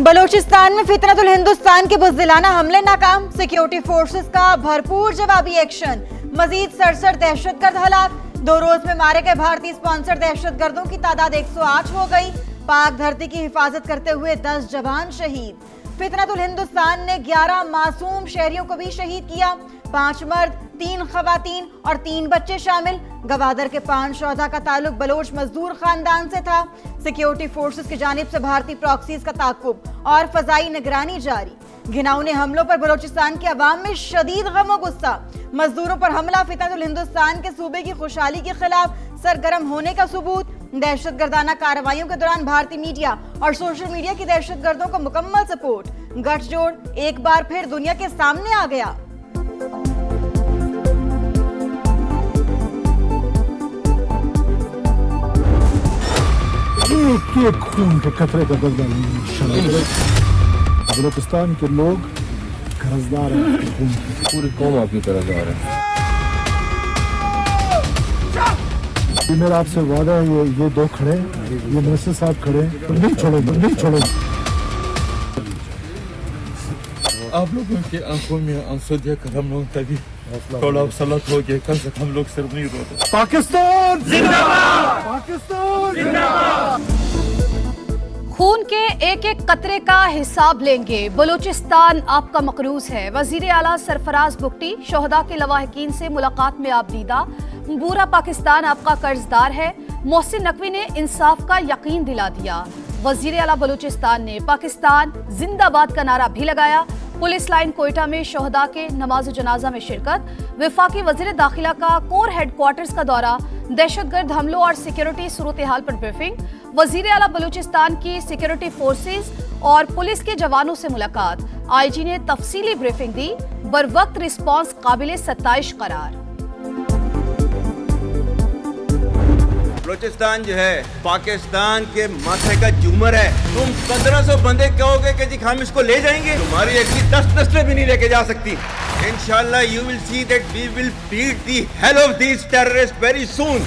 बलूचिस्तान में फितनतुल हिंदुस्तान के बुज़दिलाना हमले नाकाम, सिक्योरिटी फोर्सेस का भरपूर जवाबी एक्शन। मजीद 67 दहशतगर्द हलाक। 2 रोज में मारे गए भारतीय स्पॉन्सर दहशतगर्दों की तादाद 108 हो गई। पाक धरती की हिफाजत करते हुए 10 जवान शहीद। फितनतुल हिंदुस्तान ने 11 मासूम शहरियों को भी शहीद किया। 5 मर्द, 3 खवातीन और 3 बच्चे शामिल। गवादर के 5 शोहदा का ताल्लुक बलोच मजदूर खानदान से था। सिक्योरिटी फोर्सेस की जानिब से भारतीय प्रॉक्सीज का ताकुब और फजाई निगरानी जारी। घिनौने हमलों पर बलोचिस्तान के अवाम में शदीद गम गुस्सा। मजदूरों पर हमला फितनतुल हिंदुस्तान के सूबे की खुशहाली के खिलाफ सरगर्म होने का सबूत। दहशतगर्दाना कार्रवाइयों के दौरान भारतीय मीडिया और सोशल मीडिया की दहशतगर्दों को मुकम्मल सपोर्ट। गठजोड़ एक बार फिर दुनिया के सामने आ गया। एक खून के कतरे का बदला बलूचिस्तान के लोग कर्जदार हैं, पूरी कौम आपकी कर्जदार है। ये मेरा आपसे वादा है, ये 2 खड़े, ये मिनिस्टर साहब खड़े, तो नहीं छोड़ेंगे, नहीं छोड़ेंगे। आप लोगों की आंखों में आंसू देखकर हम लोग तभी थोड़ा सलत हो गया, कम से कम लोग सिर्फ नहीं रोते। पाकिस्तान जिंदाबाद, पाकिस्तान जिंदाबाद। खून के एक एक कतरे का हिसाब लेंगे, बलूचिस्तान आपका मकरूज है। वजीर आला सरफराज बुगटी शोहदा के लवाहिकीन से मुलाकात में आप दीदा। पूरा पाकिस्तान आपका कर्जदार है। मोहसिन नकवी ने इंसाफ का यकीन दिला दिया। वजीर आला बलूचिस्तान ने पाकिस्तान जिंदाबाद का नारा भी लगाया। पुलिस लाइन कोयटा में शोहदा के नमाज जनाजा में शिरकत। वफाकी वजीर दाखिला का कोर हेडक्वार्टर्स का दौरा। दहशतगर्द हमलों और सिक्योरिटी सूरत हाल पर ब्रीफिंग। वजीर आला बलूचिस्तान की सिक्योरिटी फोर्सेस और पुलिस के जवानों से मुलाकात। आईजी ने तफसीली ब्रीफिंग दी। बरवक्त रिस्पांस काबिले 27 करार। बलूचिस्तान जो है पाकिस्तान के माथे का झूमर है। तुम 1500 बंदे कहोगे कि जी हम इसको ले जाएंगे, तुम्हारी ऐसी 10 नस्लें भी नहीं लेके जा सकती। इंशाल्लाह you will see that we will beat the hell of these terrorist very soon.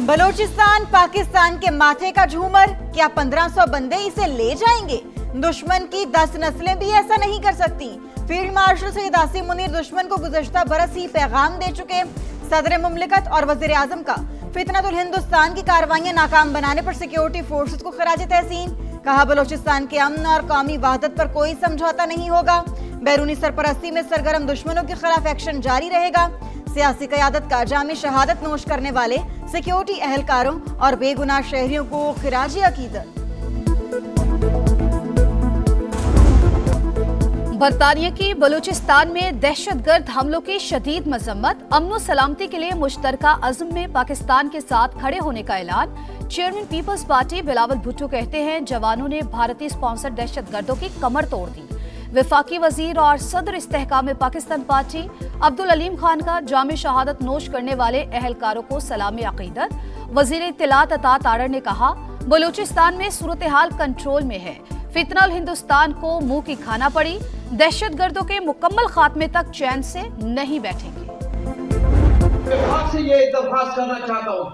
Balochistan Pakistan के माथे का झूमर, क्या 1500 बंदे इसे ले जाएंगे? दुश्मन की 10 नस्लें भी ऐसा नहीं कर सकती। फील्ड मार्शल सैयद आसिम मुनीर दुश्मन को गुज़श्ता बरस ही पैगाम दे चुके। सदर मुमलिकत और वजीर आजम का फितनतुल हिंदुस्तान की कार्रवाइयां नाकाम बनाने पर सिक्योरिटी फोर्सेस को खराज तहसीन। कहा बलूचिस्तान के अमन और कौमी वहदत पर कोई समझौता नहीं होगा। बैरूनी सरपरस्ती में सरगर्म दुश्मनों के खिलाफ एक्शन जारी रहेगा। सियासी क़यादत का जामे शहादत नोश करने वाले सिक्योरिटी एहलकारों और बेगुनाह शहरियों को खिराज अकीदत। बरतानिया की बलूचिस्तान में दहशतगर्द हमलों की शदीद मजम्मत। अमन सलामती के लिए मुश्तरका अज़्म में पाकिस्तान के साथ खड़े होने का ऐलान। Chairman Peoples Party Bilawal Bhutto कहते हैं जवानों ने भारतीय स्पॉन्सर दहशतगर्दों की कमर तोड़ दी। वफाकी वजीर और सदर इस्तेहकाम पाकिस्तान पार्टी अब्दुल अलीम खान का जामे शहादत नोश करने वाले एहलकारों को सलाम अकीदत। वजीर इत्तलात अता तारड़ ने कहा बलूचिस्तान में सूरत हाल कंट्रोल में है। फितनतुल हिंदुस्तान को मुंह की खाना पड़ी। दहशतगर्दों के मुकम्मल खात्मे तक चैन से नहीं बैठेंगे। से ये दरख्वास्त करना चाहता हूँ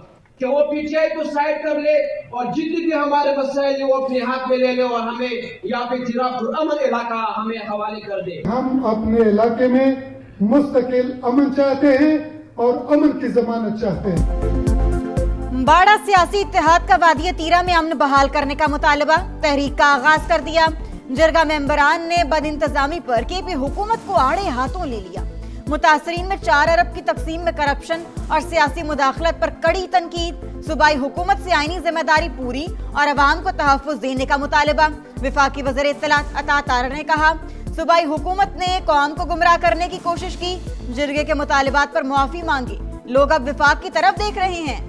कि वो पीटीआई को साइड कर ले और जितनी भी हमारे मसाइल वो अपने हाथ में ले ले और हमें यहाँ पे जिला पुरअमन इलाका हमें हवाले कर दे। हम अपने इलाके में मुस्तकिल अमन चाहते हैं और अमन की जमानत चाहते हैं। बाड़ा सियासी इत्तेहाद का वादिया तीरा में अमन बहाल करने का मुतालबा। तहरीक का आगाज कर दिया। जरगा मेंबरान ने बद इंतजामी पर केपी हुकूमत को आड़े हाथों ले लिया। मुतासरीन में 4 अरब की तकसीम में करप्शन और सियासी मुदाखलत पर कड़ी तनकीद। सूबाई हुकूमत से आईनी जिम्मेदारी पूरी और अवाम को तहफ़्फ़ुज़ देने का मुतालबा। वफाकी वज़ीर इत्तलात अता तारड़ ने कहा सूबाई हुकूमत ने कौम को गुमराह करने की कोशिश की। जिरगे के मुतालबात पर मुआफ़ी मांगी। लोग अब विफाक की तरफ देख रहे हैं।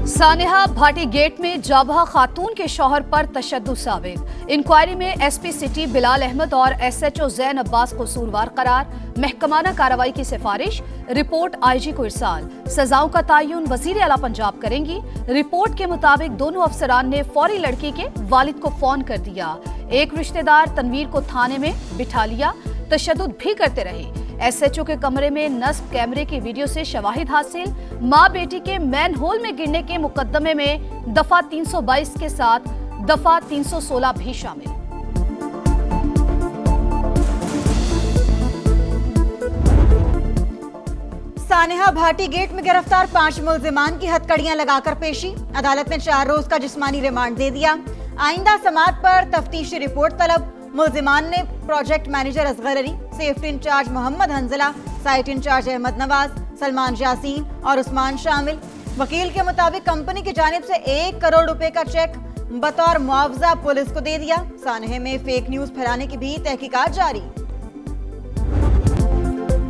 सानिहा भाटी गेट में जाबहा खातून के शौहर पर तशद्दुद साबित। इंक्वायरी में एसपी सिटी बिलाल अहमद और एसएचओ जैन अब्बास कसूरवार करार। महकमाना कार्रवाई की सिफारिश। रिपोर्ट आईजी को इरसाल। सजाओं का तयन वजीर आला पंजाब करेंगी। रिपोर्ट के मुताबिक दोनों अफसरान ने फौरी लड़की के वालिद को फोन कर दिया। एक रिश्तेदार तनवीर को थाने में बिठा लिया। तशद्दुद भी करते रहे। एसएचओ के कमरे में नस्ब कैमरे की वीडियो से शवाहिद हासिल। मां बेटी के मैनहोल में गिरने के मुकदमे में दफा 322 के साथ दफा 316 भी शामिल। सानेहा भाटी गेट में गिरफ्तार 5 मुल्जिमान की हथकड़ियां लगाकर पेशी। अदालत ने 4 रोज का जिस्मानी रिमांड दे दिया। आइंदा समाअत पर तफ्तीशी रिपोर्ट तलब। मुल्जिमान ने project manager Asghar Ali, safety incharge Mohammad Hanzala, site incharge Ahmad Nawaz, Salman Yasin और उस्मान शामिल। वकील के मुताबिक कंपनी की जानिब से 1 करोड़ रुपए का चेक बतौर मुआवजा पुलिस को दे दिया। सानेहा में फेक न्यूज फैलाने की भी तहकीकात जारी।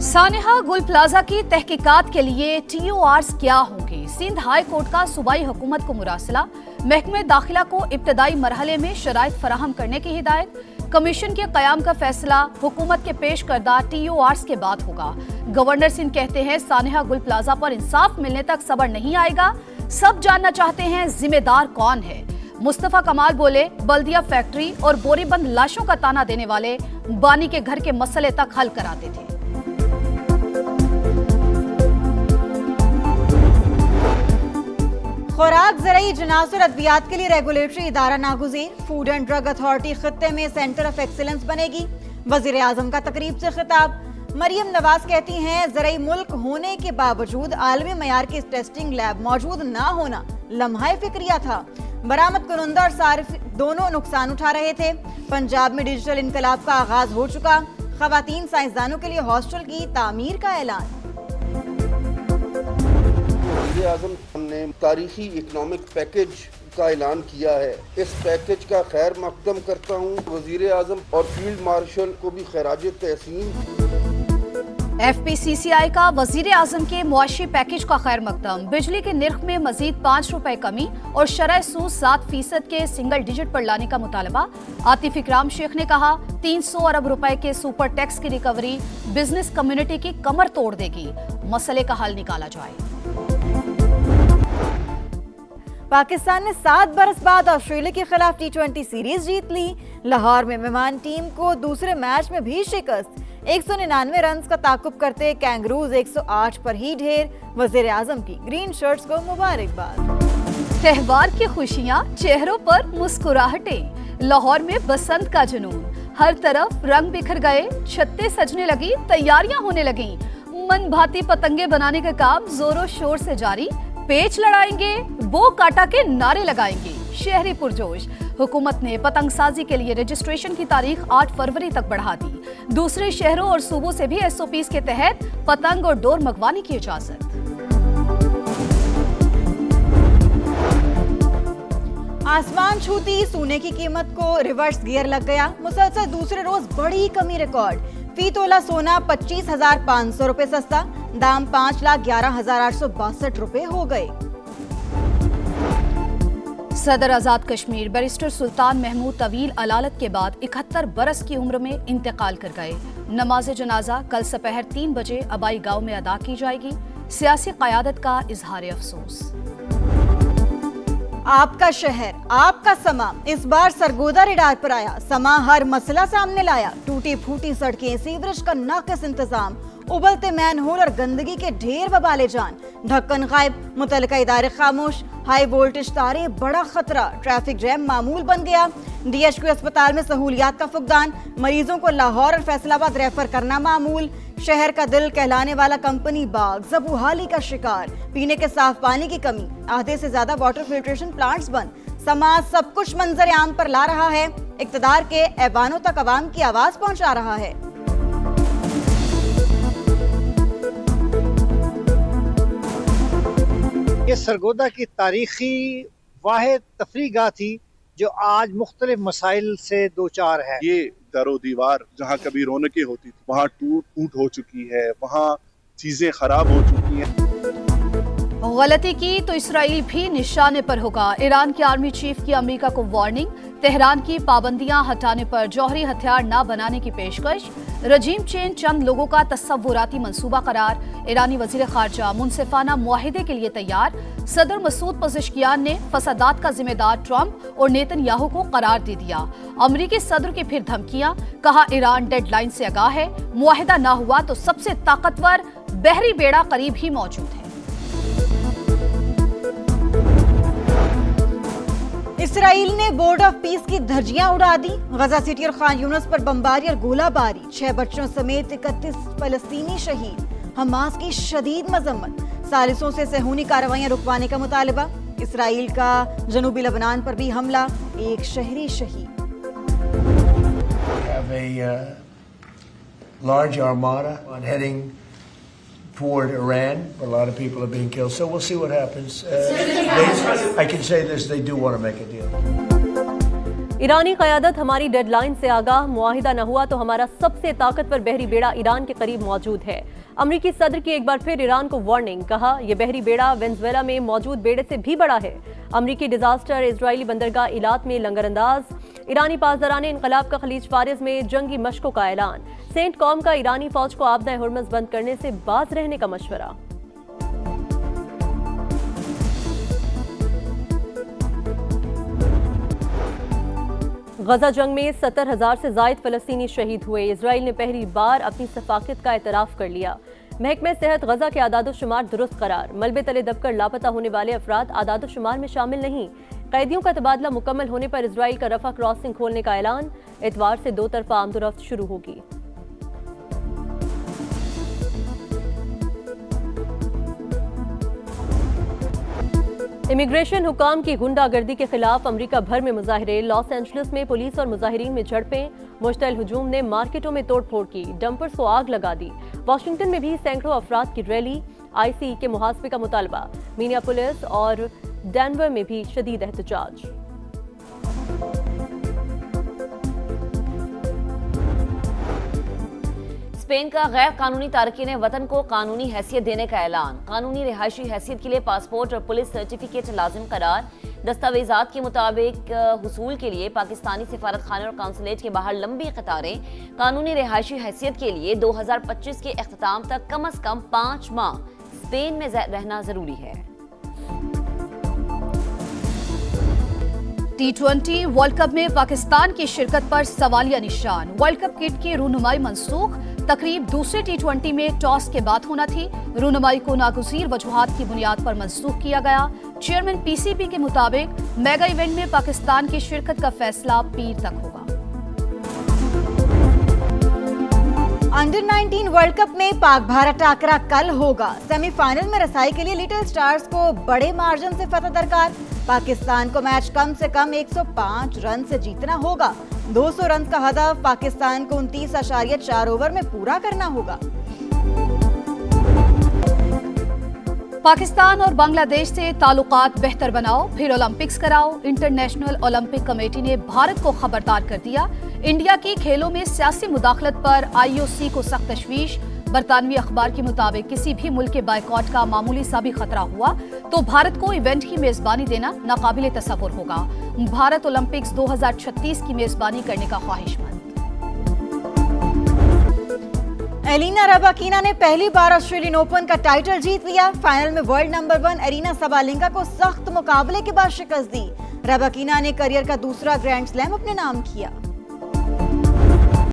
सानेहा गुल प्लाजा की तहकीकात के लिए TORs क्या होंगे? सिंध हाई कोर्ट का सूबाई हुकूमत को मुरासला। महकमे दाखिला को इब्तदाई मरहले में शराइत फराहम करने की हिदायत। कमीशन के कयाम का फैसला हुकूमत के पेश करदा TORs के बाद होगा। गवर्नर सिंध कहते हैं सानेहा गुल प्लाजा पर इंसाफ मिलने तक सब्र नहीं आएगा। सब जानना चाहते हैं जिम्मेदार कौन है। मुस्तफा कमाल बोले बल्दिया फैक्ट्री और बोरीबंद लाशों का ताना देने वाले बानी के घर के मसले तक हल कराते थे। खुराक ज़राई जिनास और अद्वियात के लिए रेगुलेटरी इदारा नागुज़ीर। फूड एंड ड्रग अथॉरिटी खित्ते में सेंटर ऑफ एक्सीलेंस बनेगी। वज़ीर आज़म का तकरीब से खिताब। मरियम नवाज कहती हैं ज़राई मुल्क होने के बावजूद आलमी मयार की टेस्टिंग लैब मौजूद ना होना लम्हा फिक्रिया था। बरामद कुनंदा और सारिफ दोनों नुकसान उठा रहे थे। पंजाब में डिजिटल इनकलाब का आगाज हो चुका। खवातीन साइंसदानों के लिए हॉस्टल की तामीर का ऐलान। वज़ीर आज़म ने तारीखी इकनॉमिक पैकेज का ऐलान किया है। इस पैकेज का खैर मकदम करता हूँ। वज़ीर आज़म और फील्ड मार्शल को भी खैराज तहसीन। FPCCI का वजीर आजम के मुआशी पैकेज का खैर मकदम। बिजली के निर्ख में मजीद 5 रुपए कमी और शरह सूद 7% के सिंगल डिजिट पर लाने का मुतालबा। आतिफ इकराम शेख ने कहा 300 अरब रुपए के सुपर टैक्स की रिकवरी बिजनेस कम्युनिटी की कमर तोड़ देगी। मसले का हल निकाला जाए। पाकिस्तान ने 7 बरस बाद ऑस्ट्रेलिया के खिलाफ T20 सीरीज जीत ली। लाहौर में मेहमान टीम को दूसरे मैच में भी शिकस्त। 199 रन का ताकुब करते कैंगरूज 108 पर ही ढेर। वजीर आजम की ग्रीन शर्ट्स को मुबारकबाद। त्योहार की खुशियां, चेहरों पर मुस्कुराहटें। लाहौर में बसंत का जुनून। हर तरफ रंग बिखर गए, छत्तें सजने लगी, तैयारियां होने लगी। मन भाती पतंगे बनाने का काम जोरों शोर से जारी। पेच लड़ाएंगे, बो काटा के नारे लगाएंगे। शहरी पुरजोश। हुकूमत ने पतंगसाजी के लिए रजिस्ट्रेशन की तारीख 8 फरवरी तक बढ़ा दी। दूसरे शहरों और सूबों से भी SOPs के तहत पतंग और डोर मंगवाने की इजाजत। आसमान छूती सोने की कीमत को रिवर्स गियर लग गया। मुसलसल दूसरे रोज बड़ी कमी रिकॉर्ड। फी तोला सोना 25,500 रुपए सस्ता। दाम 5,11,862 रुपए हो गए। सदर आजाद कश्मीर बैरिस्टर सुल्तान महमूद तवील अलालत के बाद 71 बरस की उम्र में इंतकाल कर गए। नमाज जनाजा कल दोपहर 3 बजे अबाई गांव में अदा की जाएगी। सियासी क़यादत का इजहार अफसोस। आपका शहर, आपका समा इस बार सरगोदा रडार पर आया। समा हर मसला सामने लाया। टूटी फूटी सड़कें, सीवरेज का नाकिस इंतजाम, उबलते मैनहोल और गंदगी के ढेर बबाले जान। ढक्कन गायब, मुतलका इदारे खामोश। हाई वोल्टेज तारें, बड़ा खतरा। ट्रैफिक जैम मामूल बन गया। DHQ अस्पताल में सहूलियात का फुकदान। मरीजों को लाहौर और फैसलाबाद रेफर करना मामूल। शहर का दिल कहलाने वाला कंपनी बाग जबूहाली का शिकार। पीने के साफ पानी की कमी। आधे से ज्यादा वाटर फिल्ट्रेशन प्लांट्स बंद। समाज सब कुछ मंजर आम पर ला रहा है। इक्तदार के ऐवानों तक अवाम की आवाज पहुंचा रहा है। ये सरगोदा की तारीखी वाहिद तफरीगाह थी जो आज मुख्तलिफ मसाइल से दो चार है। ये दरो दीवार जहाँ कभी रौनकें होती थी वहाँ टूट फूट हो चुकी है, वहाँ चीजें खराब हो चुकी हैं। गलती की तो इसराइल भी निशाने पर होगा। ईरान के आर्मी चीफ की अमेरिका को वार्निंग। तेहरान की पाबंदियां हटाने पर जौहरी हथियार न बनाने की पेशकश। रजीम चेंज चंद लोगों का तस्वुराती मंसूबा करार। ईरानी वजीर खारजा मुनसिफाना मुआहिदे के लिए तैयार। सदर मसूद पज़ेश्कियान ने फसादात का जिम्मेदार ट्रंप और नेतन्याहू को करार दे दिया। अमरीकी सदर की फिर धमकियां, कहा ईरान डेडलाइन से आगाह है, मुआहिदा न हुआ तो सबसे ताकतवर बहरी बेड़ा करीब ही मौजूद है। इसराइल ने बोर्ड ऑफ पीस की धज्जियां उड़ा दी। गजा सिटी और खान यूनिस पर बमबारी और गोलाबारी। 6 बच्चों समेत 31 फलस्तीनी शहीद। हमास की शदीद मजम्मत। सालिसों से सहूनी कार्रवाइयां रुकवाने का मुतालबा। इसराइल का जनूबी लबनान पर भी हमला, 1 शहरी शहीद। Large armada heading toward Iran. A lot of people are being killed, so we'll see what happens. I can say this: they do want to make a deal. ईरानी क़यादत हमारी डेडलाइन से आगाह, मुआहिदा न हुआ तो हमारा सबसे ताकतवर बहरी बेड़ा ईरान के करीब मौजूद है। अमरीकी सदर की एक बार फिर ईरान को वार्निंग, कहा यह बहरी बेड़ा वेनेजुएला में मौजूद बेड़े से भी बड़ा है। अमरीकी डिजास्टर इजरायली बंदरगाह इलात में लंगरअंदाज। ईरानी पासदाराने इनकलाब का खलीज फारिस में जंगी मशकों का ऐलान। सेंट कॉम का ईरानी फौज को आबदाए हुर्मुज़ बंद करने से बाज रहने का मशवरा। गजा जंग में 70,000 से जायद फलस्तीनी शहीद हुए। इजराइल ने पहली बार अपनी सफाकत का एतराफ़ कर लिया। महकमे सेहत गजा के आदादोशुमार दुरुस्त करार। मलबे तले दबकर लापता होने वाले अफराद आदादोशुमार में शामिल नहीं। कैदियों का तबादला मुकम्मल होने पर इजराइल का रफा क्रॉसिंग खोलने का ऐलान। इतवार से 2 तरफा आमदोरफ्त शुरू होगी। इमिग्रेशन हुकाम की गुंडागर्दी के खिलाफ अमेरिका भर में मुजाहिरे। लॉस एंजलिस में पुलिस और मुजाहिरीन में झड़पें। मुश्तइल हुजूम ने मार्केटों में तोड़फोड़ की, डंपर्स को आग लगा दी। वाशिंगटन में भी सैकड़ों अफराद की रैली। आईसी के मुहासबे का मुतालबा। मिनियापोलिस और डेनवर में भी शदीद एहतजाज। स्पेन का गैर कानूनी तारकीन वतन को कानूनी हैसियत देने का ऐलान। कानूनी रिहायशी हैसियत के लिए पासपोर्ट और पुलिस सर्टिफिकेट लाजिम करार। दस्तावेजात के मुताबिक हुसूल के लिए पाकिस्तानी सिफारत खाने और काउंसलेट के बाहर लंबी कतारें। कानूनी रिहायशी हैसियत के लिए 2025 के अख्ताम तक कम से कम 5 माह स्पेन में रहना जरूरी है। T20 वर्ल्ड कप में पाकिस्तान की शिरकत पर सवालिया निशान। वर्ल्ड कप किट की रूनुमाई मनसूख। तकरीब दूसरे T20 में टॉस के बाद होना थी। रूनुमाई को नागुज़ीर वजूहात की बुनियाद पर मनसूख किया गया। चेयरमैन PCB के मुताबिक मेगा इवेंट में पाकिस्तान की शिरकत का फैसला पीर तक होगा। अंडर 19 वर्ल्ड कप में पाक भारत टाकरा कल होगा। सेमीफाइनल में रसाई के लिए लिटिल स्टार्स को बड़े मार्जिन से फतह दरकार। पाकिस्तान को मैच कम से कम 105 रन से जीतना होगा। 200 रन का हदफ पाकिस्तान को 29.4 ओवर में पूरा करना होगा। पाकिस्तान और बांग्लादेश से ताल्लुकात बेहतर बनाओ, फिर ओलंपिक्स कराओ। इंटरनेशनल ओलंपिक कमेटी ने भारत को खबरदार कर दिया। इंडिया की खेलों में सियासी मुदाखलत पर IOC को सख्त तशवीश। बरतानवी अखबार के मुताबिक किसी भी मुल्क के बायकॉट का मामूली सा भी खतरा हुआ तो भारत को इवेंट की मेजबानी देना नाकाबिले तसव्वुर होगा। भारत ओलंपिक्स 2036 की मेजबानी करने का ख्वाहिशमंद। एलिना रबाकीना ने पहली बार ऑस्ट्रेलियन ओपन का टाइटल जीत लिया। फाइनल में वर्ल्ड नंबर 1 एरिना सबालेंका को सख्त मुकाबले के बाद शिकस्त दी। रबाकीना ने करियर का दूसरा ग्रैंड स्लैम अपने नाम किया।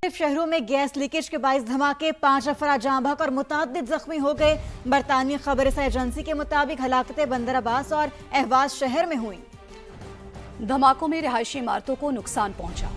शहरों में गैस लीकेज के बाइस धमाके, 5 अफराद जाँ बहक और मुताद्दिद जख्मी हो गए। बरतानवी खबर एजेंसी के मुताबिक हलाकतें बंदर अब्बास और अहवाज शहर में हुई। धमाकों में रिहायशी इमारतों को नुकसान पहुंचा।